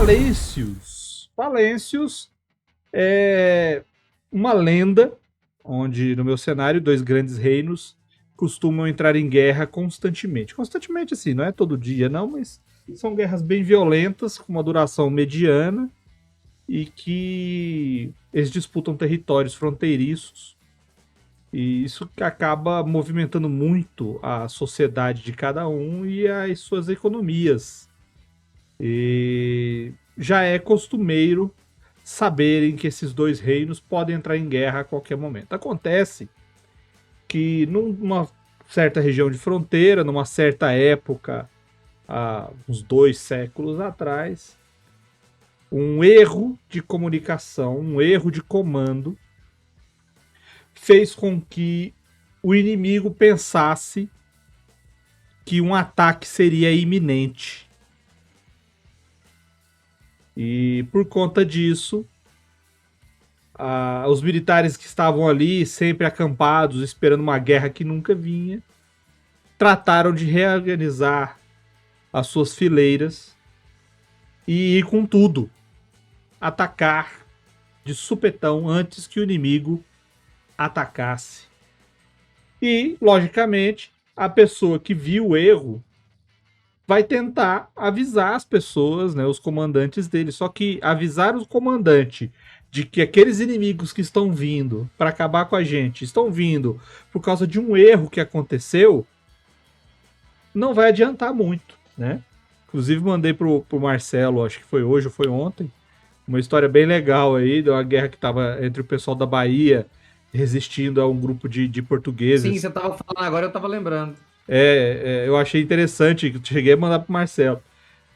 Valêncios. Valêncios é uma lenda onde, no meu cenário, dois grandes reinos costumam entrar em guerra constantemente. Constantemente, assim, não é todo dia, não, mas são guerras bem violentas, com uma duração mediana, e que eles disputam territórios fronteiriços. E isso acaba movimentando muito a sociedade de cada um e as suas economias. E já é costumeiro saberem que esses dois reinos podem entrar em guerra a qualquer momento. Acontece que numa certa região de fronteira, numa certa época, há uns 2 séculos atrás, um erro de comunicação, um erro de comando, fez com que o inimigo pensasse que um ataque seria iminente. E por conta disso, os militares que estavam ali, sempre acampados, esperando uma guerra que nunca vinha, trataram de reorganizar as suas fileiras e ir com tudo, atacar de supetão antes que o inimigo atacasse. E, logicamente, a pessoa que viu o erro vai tentar avisar as pessoas, né, os comandantes dele. Só que avisar o comandante de que aqueles inimigos que estão vindo para acabar com a gente estão vindo por causa de um erro que aconteceu, não vai adiantar muito, né? Inclusive mandei pro Marcelo, acho que foi hoje ou foi ontem, uma história bem legal aí de uma guerra que estava entre o pessoal da Bahia resistindo a um grupo de portugueses. Sim, você tava falando agora, eu tava lembrando. Eu achei interessante, cheguei a mandar pro Marcelo.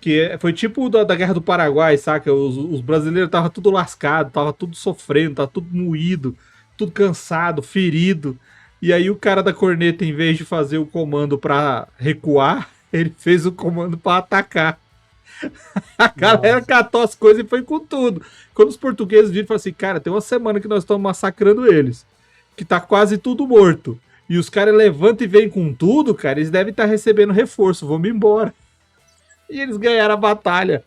Que foi tipo da Guerra do Paraguai, saca? Os brasileiros estavam tudo lascado, tava tudo sofrendo, tava tudo moído, tudo cansado, ferido. E aí o cara da corneta, em vez de fazer o comando pra recuar, ele fez o comando pra atacar. A galera catou as coisas e foi com tudo. Quando os portugueses viram, falaram assim, cara, tem uma semana que nós estamos massacrando eles, que tá quase tudo morto. E os caras levantam e vêm com tudo, cara, eles devem estar recebendo reforço, vamos embora. E eles ganharam a batalha.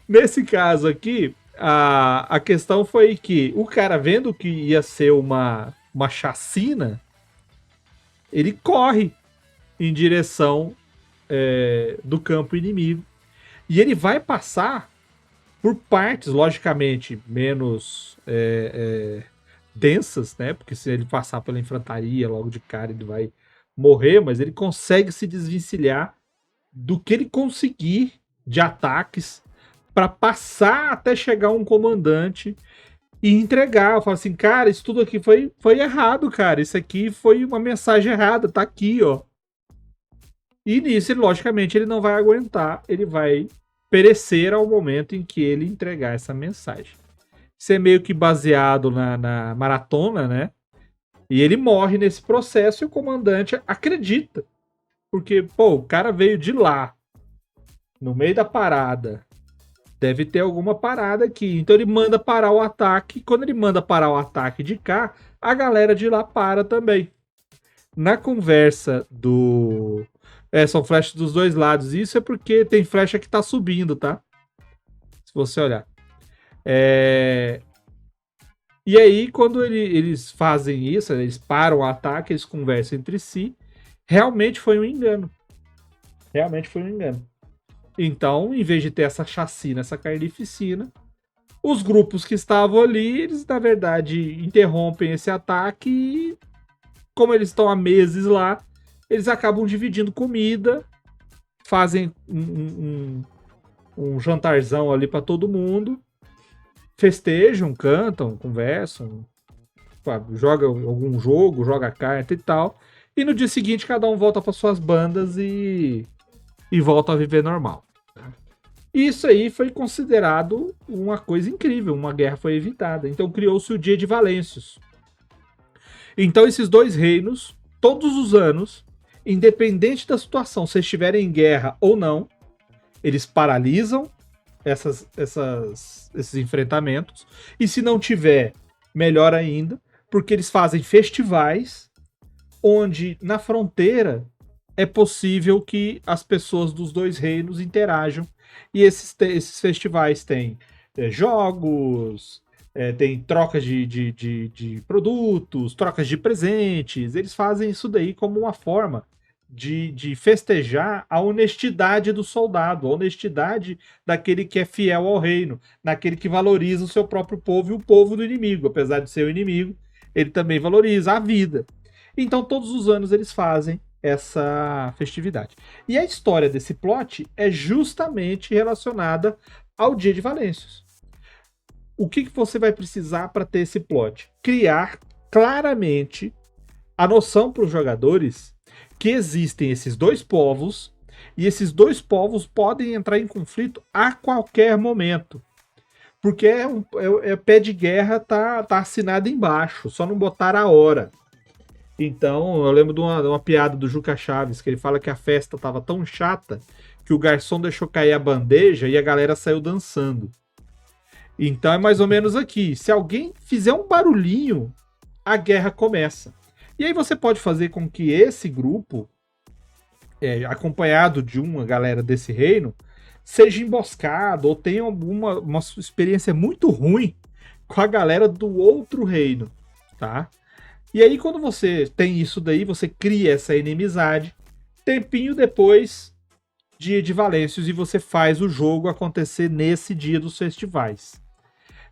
Nesse caso aqui, a questão foi que o cara, vendo que ia ser uma chacina, ele corre em direção do campo inimigo. E ele vai passar por partes, logicamente, menos densas, né? Porque se ele passar pela infantaria logo de cara, ele vai morrer, mas ele consegue se desvencilhar do que ele conseguir de ataques para passar até chegar um comandante e entregar. Eu falo assim, cara, isso tudo aqui foi errado, cara. Isso aqui foi uma mensagem errada, tá aqui, ó. E nisso, logicamente, ele não vai aguentar, ele vai perecer ao momento em que ele entregar essa mensagem. Isso é meio que baseado na maratona, né? E ele morre nesse processo e o comandante acredita. Porque, pô, o cara veio de lá, no meio da parada. Deve ter alguma parada aqui. Então ele manda parar o ataque. Quando ele manda parar o ataque de cá, a galera de lá para também. Na conversa do... são flechas dos dois lados. Isso é porque tem flecha que tá subindo, tá? Se você olhar. E aí, quando eles fazem isso, eles param o ataque, eles conversam entre si. Realmente foi um engano. Então, em vez de ter essa chacina, essa carnificina, os grupos que estavam ali, eles, na verdade, interrompem esse ataque e, como eles estão há meses lá, eles acabam dividindo comida, fazem um jantarzão ali para todo mundo, festejam, cantam, conversam, jogam algum jogo, joga carta e tal. E no dia seguinte, cada um volta para suas bandas e volta a viver normal. Isso aí foi considerado uma coisa incrível, uma guerra foi evitada. Então criou-se o Dia de Valêncios. Então esses dois reinos, todos os anos, independente da situação, se estiverem em guerra ou não, eles paralisam esses enfrentamentos. E se não tiver, melhor ainda, porque eles fazem festivais onde na fronteira é possível que as pessoas dos dois reinos interajam. E esses festivais têm jogos, tem trocas de produtos, trocas de presentes. Eles fazem isso daí como uma forma de festejar a honestidade do soldado, a honestidade daquele que é fiel ao reino, naquele que valoriza o seu próprio povo e o povo do inimigo. Apesar de ser o inimigo, ele também valoriza a vida. Então, todos os anos eles fazem essa festividade. E a história desse plot é justamente relacionada ao Dia de Valêncios. O que você vai precisar para ter esse plot? Criar claramente a noção para os jogadores que existem esses dois povos e esses dois povos podem entrar em conflito a qualquer momento. Porque pé de guerra tá assinado embaixo, só não botar a hora. Então, eu lembro de uma piada do Juca Chaves, que ele fala que a festa estava tão chata que o garçom deixou cair a bandeja e a galera saiu dançando. Então é mais ou menos aqui. Se alguém fizer um barulhinho, a guerra começa. E aí você pode fazer com que esse grupo, acompanhado de uma galera desse reino, seja emboscado ou tenha uma experiência muito ruim com a galera do outro reino, tá? E aí, quando você tem isso daí, você cria essa inimizade. Tempinho depois, dia de Valêncios, e você faz o jogo acontecer nesse dia dos festivais.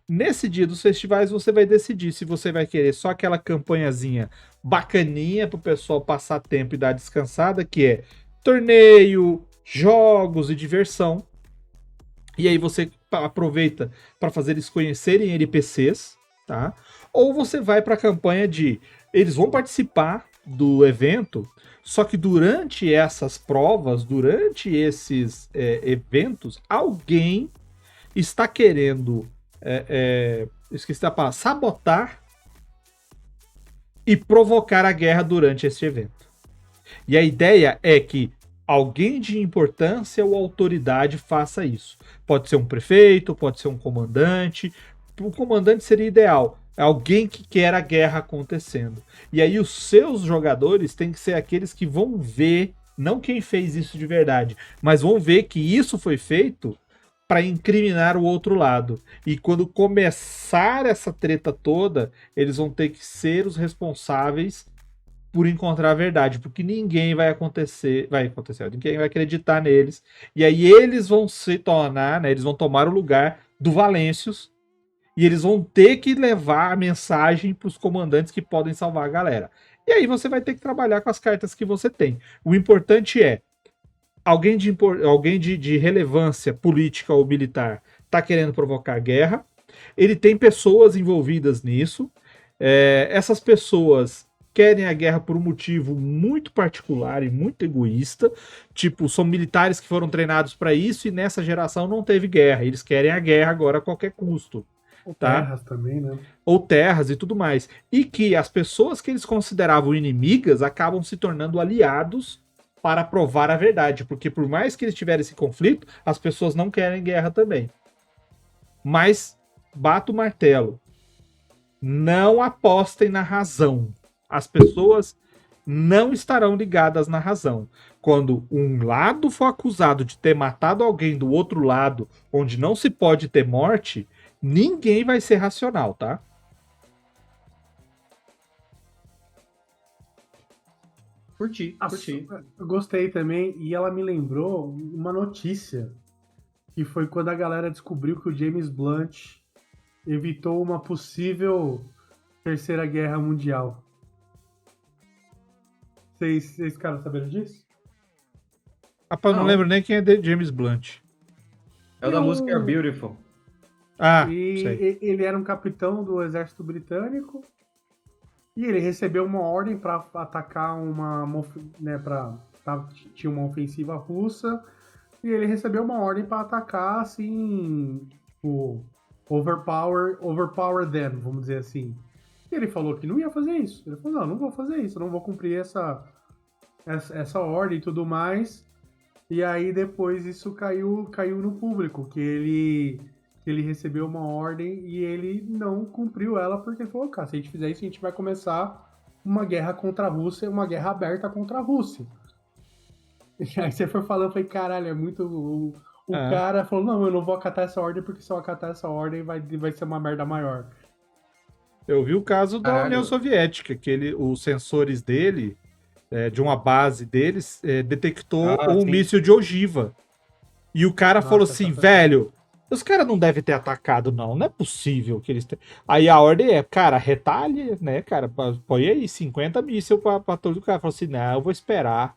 Nesse dia dos festivais, você vai decidir se você vai querer só aquela campanhazinha bacaninha para o pessoal passar tempo e dar descansada, que é torneio, jogos e diversão. E aí você aproveita para fazer eles conhecerem NPCs, tá? Ou você vai para a campanha de eles vão participar do evento, só que durante essas provas, durante esses eventos, alguém está querendo esqueci da palavra, sabotar e provocar a guerra durante esse evento. E a ideia é que alguém de importância ou autoridade faça isso. Pode ser um prefeito, pode ser um comandante. O comandante seria ideal. É alguém que quer a guerra acontecendo. E aí os seus jogadores têm que ser aqueles que vão ver, não quem fez isso de verdade, mas vão ver que isso foi feito para incriminar o outro lado. E quando começar essa treta toda, eles vão ter que ser os responsáveis por encontrar a verdade, porque ninguém vai acontecer, ninguém vai acreditar neles. E aí eles vão se tornar, né, eles vão tomar o lugar do Valêncios e eles vão ter que levar a mensagem para os comandantes que podem salvar a galera. E aí você vai ter que trabalhar com as cartas que você tem. O importante é alguém de relevância política ou militar está querendo provocar guerra. Ele tem pessoas envolvidas nisso. Essas pessoas querem a guerra por um motivo muito particular e muito egoísta. Tipo, são militares que foram treinados para isso e nessa geração não teve guerra. Eles querem a guerra agora a qualquer custo. Ou tá? terras também, né? Ou terras e tudo mais. E que as pessoas que eles consideravam inimigas acabam se tornando aliados para provar a verdade. Porque por mais que eles tiverem esse conflito, as pessoas não querem guerra também. Mas, bato o martelo. Não apostem na razão. As pessoas não estarão ligadas na razão. Quando um lado for acusado de ter matado alguém do outro lado, onde não se pode ter morte, ninguém vai ser racional, tá? Curti. Eu gostei também, e ela me lembrou uma notícia, que foi quando a galera descobriu que o James Blunt evitou uma possível Terceira Guerra Mundial. Vocês ficaram sabendo disso? Rapaz, não lembro nem quem é James Blunt. É o da música Beautiful. Sei. Ele era um capitão do exército britânico e ele recebeu uma ordem para atacar tinha uma ofensiva russa e ele recebeu uma ordem para atacar assim, o overpower them, vamos dizer assim. E ele falou que não ia fazer isso. Ele falou, não vou fazer isso, não vou cumprir essa ordem e tudo mais. E aí depois isso caiu no público, que ele recebeu uma ordem e ele não cumpriu ela, porque ele falou, cara, se a gente fizer isso, a gente vai começar uma guerra contra a Rússia, uma guerra aberta contra a Rússia. Aí você foi falando, eu falei, caralho, é muito. O Ah, cara falou, não, eu não vou acatar essa ordem, porque se eu acatar essa ordem vai ser uma merda maior. eu vi o caso da União Caralho. Soviética, que os sensores dele, de uma base deles, detectou Ah, um sim. míssil de ogiva. E o cara falou Nossa, assim, velho, os caras não devem ter atacado, não é possível que eles... Aí a ordem é, cara, retalhe, né, cara, põe aí 50 mísseis pra todo o cara. Falou assim, não, eu vou esperar.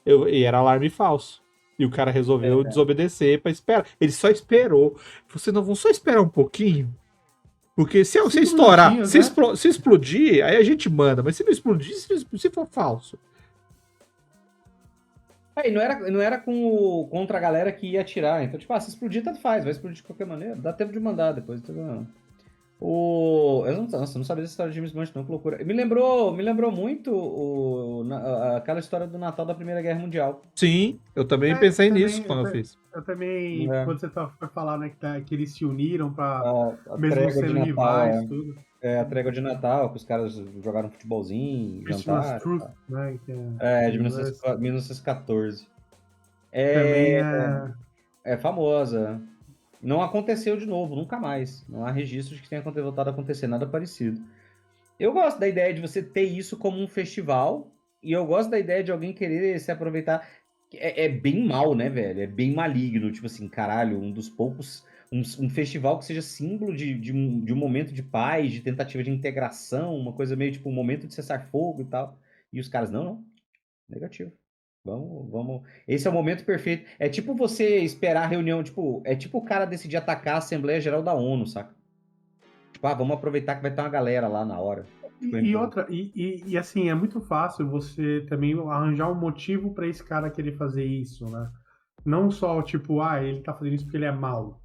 E era alarme falso. E o cara resolveu desobedecer pra esperar. Ele só esperou. Você não vão só esperar um pouquinho? Porque se 5 estourar, minutinhos, né? se explodir, aí a gente manda. Mas se não explodir, se for falso. E não era contra a galera que ia atirar. Então, tipo, se explodir, tanto faz. Vai explodir de qualquer maneira. Dá tempo de mandar depois. Tá vendo? Nossa, eu não sabia dessa história de James Bond, não, que loucura. Me lembrou muito aquela história do Natal da Primeira Guerra Mundial. Sim, eu também É, pensei nisso também, quando eu fiz. eu também, É. quando você foi falar, né, que eles se uniram pra, A mesmo trégua de sendo Natal, rivais, tudo. a trégua de Natal, que os caras jogaram futebolzinho, Christmas jantar. Truth, né, que De em inglês. 1914. Também É, é... é famosa. Não aconteceu de novo, nunca mais. Não há registros de que tenha voltado a acontecer nada parecido. Eu gosto da ideia de você ter isso como um festival, e eu gosto da ideia de alguém querer se aproveitar. É bem mal, né, velho? É bem maligno. Tipo assim, caralho, um dos poucos. Um festival que seja símbolo de um momento de paz, de tentativa de integração, uma coisa meio tipo um momento de cessar fogo e tal. E os caras, não, negativo. Vamos. Esse é o momento perfeito. É tipo você esperar a reunião, tipo, é tipo o cara decidir atacar a Assembleia Geral da ONU, saca? Tipo, vamos aproveitar que vai ter uma galera lá na hora. Tipo, E outra, e assim, é muito fácil você também arranjar um motivo pra esse cara querer fazer isso, né? Não só, tipo, ele tá fazendo isso porque ele é mau.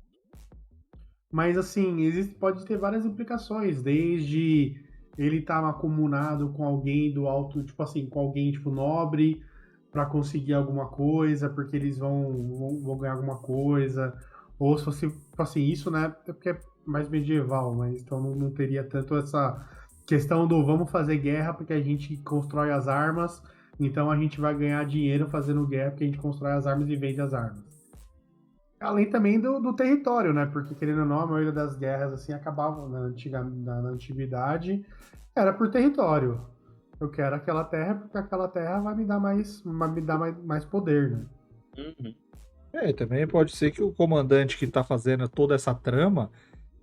Mas assim, pode ter várias implicações, desde ele estar acumunado com alguém do alto, tipo assim, com alguém tipo nobre para conseguir alguma coisa, porque eles vão ganhar alguma coisa, ou se fosse, tipo assim, isso, né, é porque é mais medieval, mas então não teria tanto essa questão do vamos fazer guerra porque a gente constrói as armas, então a gente vai ganhar dinheiro fazendo guerra porque a gente constrói as armas e vende as armas. Além também do território, né? Porque, querendo ou não, a maioria das guerras assim acabavam na antiguidade, era por território. Eu quero aquela terra porque aquela terra vai me dar mais poder, né? Uhum. Também pode ser que o comandante que tá fazendo toda essa trama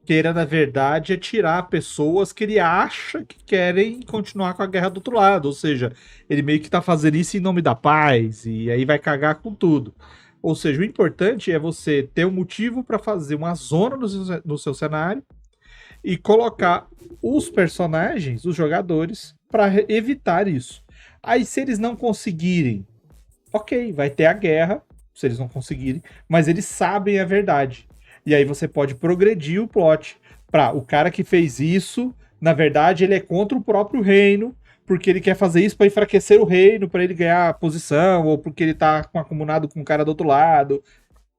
queira, na verdade, tirar pessoas que ele acha que querem continuar com a guerra do outro lado. Ou seja, ele meio que tá fazendo isso em nome da paz, e aí vai cagar com tudo. Ou seja, o importante é você ter um motivo para fazer uma zona no seu cenário e colocar os personagens, os jogadores, para evitar isso. Aí, se eles não conseguirem, ok, vai ter a guerra, se eles não conseguirem, mas eles sabem a verdade. E aí você pode progredir o plot para o cara que fez isso, na verdade, ele é contra o próprio reino, porque ele quer fazer isso para enfraquecer o reino, para ele ganhar posição, ou porque ele tá acumulado com o cara do outro lado.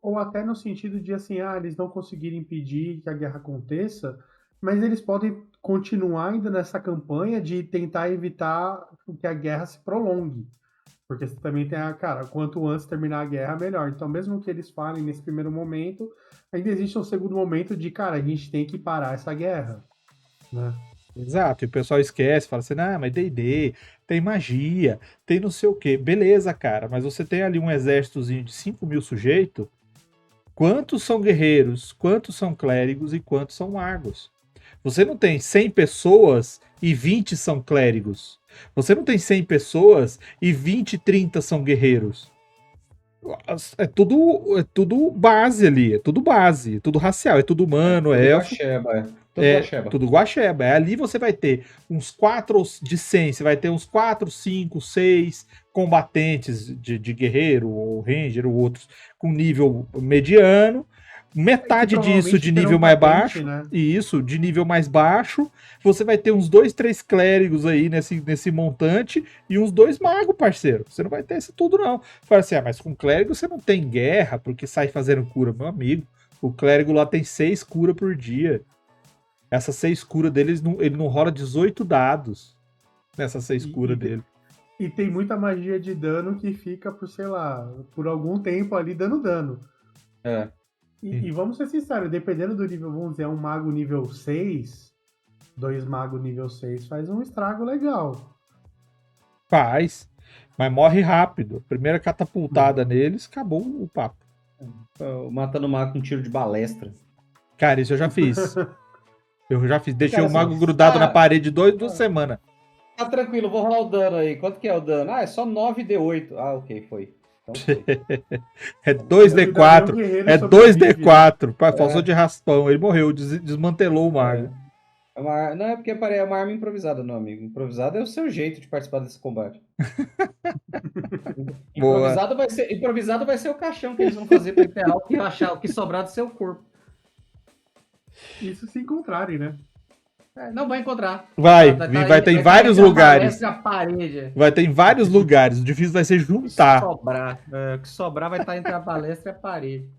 Ou até no sentido de assim, eles não conseguirem impedir que a guerra aconteça, mas eles podem continuar ainda nessa campanha de tentar evitar que a guerra se prolongue. Porque você também tem cara, quanto antes terminar a guerra, melhor. Então, mesmo que eles falem nesse primeiro momento, ainda existe um segundo momento de, cara, a gente tem que parar essa guerra, né? Exato, e o pessoal esquece, fala assim, mas D&D, tem magia, tem não sei o quê. Beleza, cara, mas você tem ali um exércitozinho de 5 mil sujeitos, quantos são guerreiros, quantos são clérigos e quantos são magos? Você não tem 100 pessoas e 20 são clérigos. Você não tem 100 pessoas e 20, 30 são guerreiros. É tudo base ali, é tudo racial, é tudo humano, é Tudo elfo, Guaxeba, Tudo Guaxeba. tudo guaxeba. Ali você vai ter uns 4 de 100, você vai ter uns 4, 5, 6 combatentes de guerreiro, ou ranger, ou outros com nível mediano, metade disso de nível mais baixo, né? e isso, de nível mais baixo, você vai ter uns 2, 3 clérigos aí nesse montante, e uns 2 magos, parceiro. Você não vai ter isso tudo, não. Fala assim, mas com clérigo você não tem guerra, porque sai fazendo cura. Meu amigo, o clérigo lá tem 6 curas por dia. Essas 6 curas dele, ele não rola 18 dados nessas 6 curas dele. E tem muita magia de dano que fica por, sei lá, por algum tempo ali dando dano. É. E vamos ser sinceros, dependendo do nível, vamos dizer, um mago nível 6, 2 magos nível 6 faz um estrago legal. Faz. Mas morre rápido. Primeira catapultada neles, acabou o papo. Matando o mago com tiro de balestra. Cara, isso eu já fiz. Deixei Cara, o mago assim, grudado na parede 2 semanas. Tá tranquilo, vou rolar o dano aí. Quanto que é o dano? Ah, é só 9d8. Ah, ok, foi. Então foi. É 2d4. É 2d4. Pai, falsou de raspão. Ele morreu, desmantelou o mago. Não, é porque é uma arma improvisada, não, amigo. Improvisado é o seu jeito de participar desse combate. Boa. Improvisado vai ser o caixão que eles vão fazer pra enterrar o que sobrar do seu corpo. Isso se encontrarem, né? Não vai encontrar. Vai ter em vários lugares. A parede. Vai ter em vários lugares. O difícil vai ser juntar. O que sobrar vai estar entre a palestra e a parede.